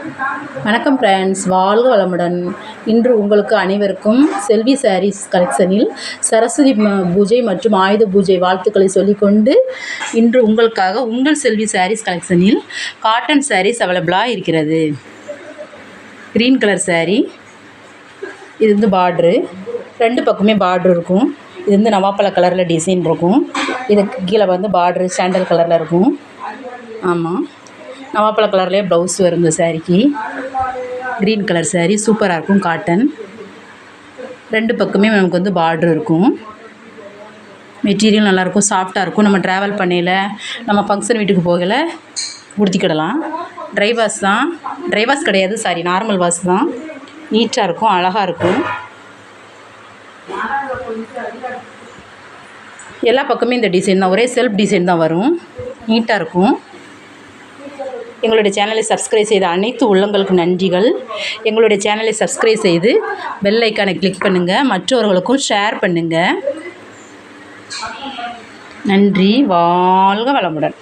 வணக்கம் ஃப்ரெண்ட்ஸ், வாழ்க வளமுடன். இன்று உங்களுக்கு அனைவருக்கும் செல்வி சாரீஸ் கலெக்ஷனில் சரஸ்வதி பூஜை மற்றும் ஆயுத பூஜை வாழ்த்துக்களை சொல்லிக்கொண்டு இன்று உங்களுக்காக உங்கள் செல்வி சாரீஸ் கலெக்ஷனில் காட்டன் சாரீஸ் அவைலபிளாக இருக்கிறது. க்ரீன் கலர் சாரீ, இது வந்து பார்ட்ரு, ரெண்டு பக்கமே பார்ட்ரு இருக்கும். இது வந்து நவாப்பழ கலரில் டிசைன் இருக்கும். இதுக்கு கீழே வந்து பார்ட்ரு சாண்டல் கலரில் இருக்கும். ஆமாம், நவாப்பழ கலர்லேயே ப்ளவுஸ் வரும். இந்த சாரீக்கு க்ரீன் கலர் சாரீ சூப்பராக இருக்கும். காட்டன், ரெண்டு பக்கமே நமக்கு வந்து பார்ட்ரு இருக்கும். மெட்டீரியல் நல்லாயிருக்கும், சாஃப்டாக இருக்கும். நம்ம ட்ராவல் பண்ணையில், நம்ம ஃபங்க்ஷன் வீட்டுக்கு போகல உடுத்திக்கிடலாம். ட்ரை வாஷ் தான், ட்ரை வாஷ் கிடையாது, சாரி, நார்மல் வாஷ் தான். நீட்டாக இருக்கும், அழகாக இருக்கும். எல்லா பக்கமே இந்த டிசைன் தான், ஒரே செல்ஃப் டிசைன் தான் வரும். நீட்டாக இருக்கும். எங்களுடைய சேனலை சப்ஸ்கிரைப் செய்த அனைத்து உள்ளங்களுக்கு நன்றிகள். எங்களுடைய சேனலை சப்ஸ்கிரைப் செய்து பெல் ஐக்கானை கிளிக் பண்ணுங்கள், மற்றவர்களுக்கும் ஷேர் பண்ணுங்கள். நன்றி. வாழ்க வளமுடன்.